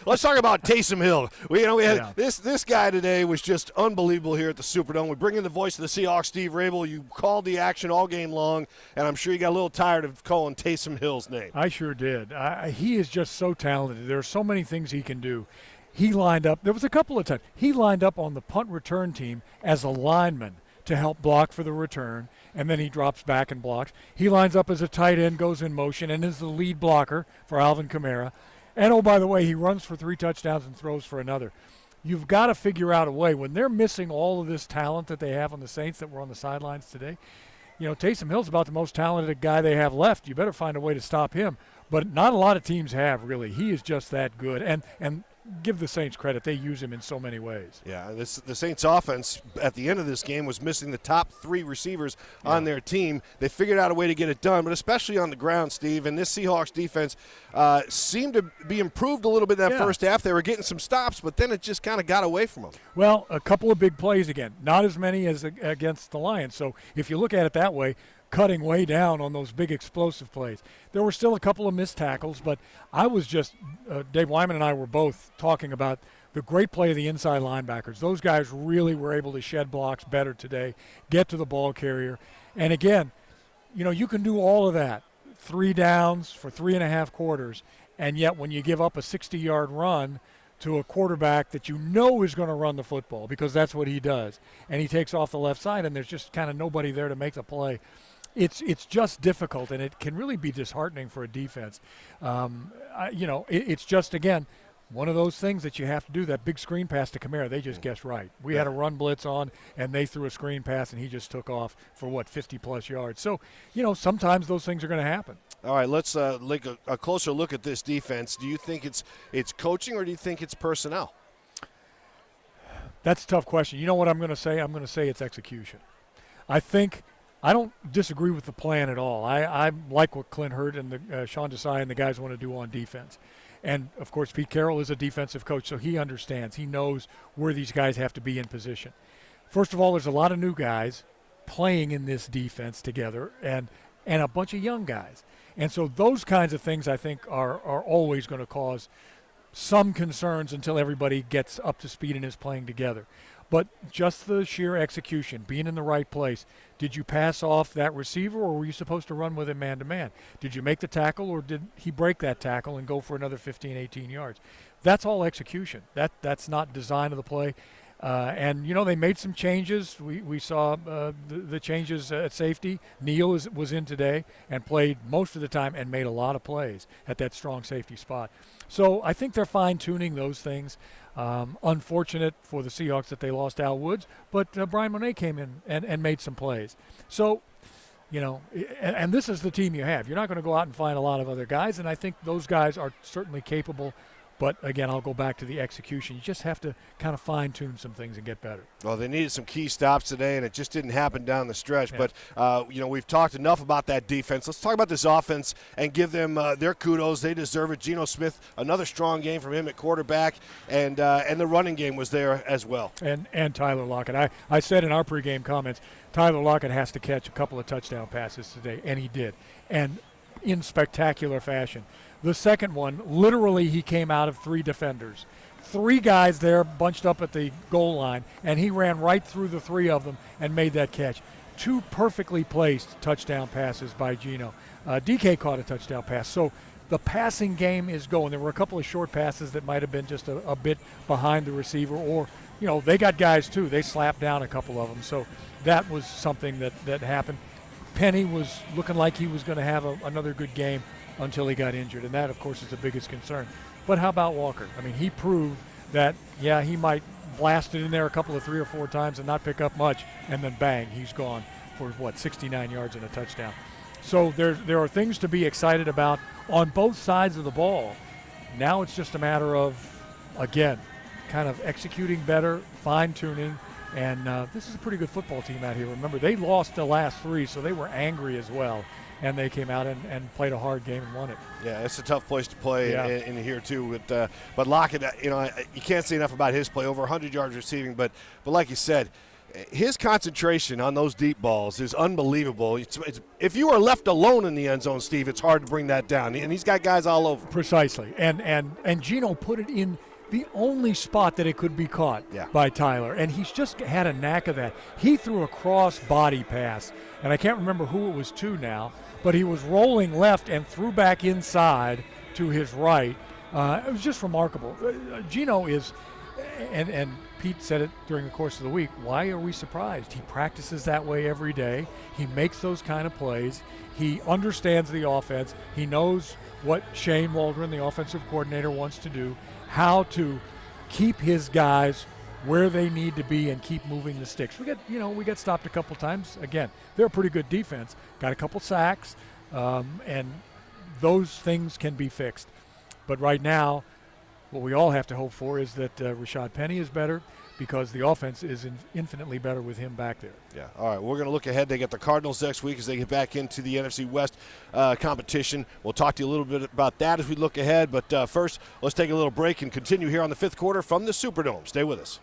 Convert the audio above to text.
Let's talk about Taysom Hill. We had this guy today was just unbelievable here at the Superdome. We bring in the voice of the Seahawks, Steve Raible. You called the action all game long, and I'm sure you got a little tired of calling Taysom Hill's name. I sure did. He is just so talented. There are so many things he can do. He lined up. There was a couple of times. He lined up on the punt return team as a lineman to help block for the return, and then he drops back and blocks. He lines up as a tight end, goes in motion, and is the lead blocker for Alvin Kamara. And, oh, by the way, he runs for 3 touchdowns and throws for another. You've got to figure out a way. When they're missing all of this talent that they have on the Saints that were on the sidelines today, Taysom Hill's about the most talented guy they have left. You better find a way to stop him. But not a lot of teams have, really. He is just that good. And give the Saints credit. They use him in so many ways. Yeah, the Saints offense at the end of this game was missing the top 3 receivers on their team. They figured out a way to get it done, but especially on the ground, Steve. And this Seahawks defense seemed to be improved a little bit in that first half. They were getting some stops, but then it just kind of got away from them. Well, a couple of big plays again. Not as many as against the Lions. So if you look at it that way, cutting way down on those big explosive plays. There were still a couple of missed tackles, but I was just Dave Wyman and I were both talking about the great play of the inside linebackers. Those guys really were able to shed blocks better today, get to the ball carrier. And again, you can do all of that. 3 downs for 3.5 quarters, and yet when you give up a 60-yard run to a quarterback that is going to run the football, because that's what he does, and he takes off the left side and there's just kind of nobody there to make the play, it's just difficult, and it can really be disheartening for a defense. It's just, again, one of those things that you have to do. That big screen pass to Kamara, they just guessed right. We had a run blitz on, and they threw a screen pass, and he just took off for, 50-plus yards. So, sometimes those things are going to happen. All right, let's take a closer look at this defense. Do you think it's coaching, or do you think it's personnel? That's a tough question. You know what I'm going to say? I'm going to say it's execution. I don't disagree with the plan at all. I like what Clint Hurtt and Sean Desai and the guys want to do on defense. And, of course, Pete Carroll is a defensive coach, so he understands. He knows where these guys have to be in position. First of all, there's a lot of new guys playing in this defense together and a bunch of young guys. And so those kinds of things, I think, are always going to cause some concerns until everybody gets up to speed and is playing together. But just the sheer execution, being in the right place. Did you pass off that receiver, or were you supposed to run with him man-to-man? Did you make the tackle, or did he break that tackle and go for another 15, 18 yards? That's all execution. That's not design of the play. And they made some changes. We saw the changes at safety. Neal was in today and played most of the time and made a lot of plays at that strong safety spot. So I think they're fine-tuning those things. Unfortunate for the Seahawks that they lost Al Woods, but Brian Monet came in and made some plays. So, and this is the team you have. You're not going to go out and find a lot of other guys, and I think those guys are certainly capable. But, again, I'll go back to the execution. You just have to kind of fine-tune some things and get better. Well, they needed some key stops today, and it just didn't happen down the stretch. Yeah. But, we've talked enough about that defense. Let's talk about this offense and give them their kudos. They deserve it. Geno Smith, another strong game from him at quarterback, and the running game was there as well. And Tyler Lockett. I said in our pregame comments, Tyler Lockett has to catch a couple of touchdown passes today, and he did, and in spectacular fashion. The second one, literally he came out of 3 defenders. 3 guys there bunched up at the goal line, and he ran right through the 3 of them and made that catch. 2 perfectly placed touchdown passes by Geno. DK caught a touchdown pass. So the passing game is going. There were a couple of short passes that might have been just a bit behind the receiver, or, they got guys too. They slapped down a couple of them. So that was something that happened. Penny was looking like he was going to have another good game until he got injured, and that, of course, is the biggest concern. But how about Walker? I mean, he proved that, he might blast it in there a couple of 3 or 4 times and not pick up much, and then bang, he's gone for, 69 yards and a touchdown. So there are things to be excited about on both sides of the ball. Now it's just a matter of, again, kind of executing better, fine-tuning, and this is a pretty good football team out here. Remember, they lost the last 3, so they were angry as well. And they came out and played a hard game and won it. Yeah, it's a tough place to play in here too. But Lockett, you can't say enough about his play. Over 100 yards receiving, but like you said, his concentration on those deep balls is unbelievable. If you are left alone in the end zone, Steve, it's hard to bring that down. And he's got guys all over. Precisely. And Gino put it in the only spot that it could be caught by Tyler. And he's just had a knack of that. He threw a cross-body pass, and I can't remember who it was to now, but he was rolling left and threw back inside to his right. It was just remarkable. Gino is, and Pete said it during the course of the week, why are we surprised? He practices that way every day. He makes those kind of plays. He understands the offense. He knows what Shane Waldron, the offensive coordinator, wants to do, how to keep his guys where they need to be and keep moving the sticks. We got stopped a couple times. Again, they're a pretty good defense. Got a couple sacks, and those things can be fixed. But right now, what we all have to hope for is that Rashad Penny is better, because the offense is infinitely better with him back there. Yeah. All right. We're going to look ahead. They get the Cardinals next week as they get back into the NFC West competition. We'll talk to you a little bit about that as we look ahead. But first, let's take a little break and continue here on the fifth quarter from the Superdome. Stay with us.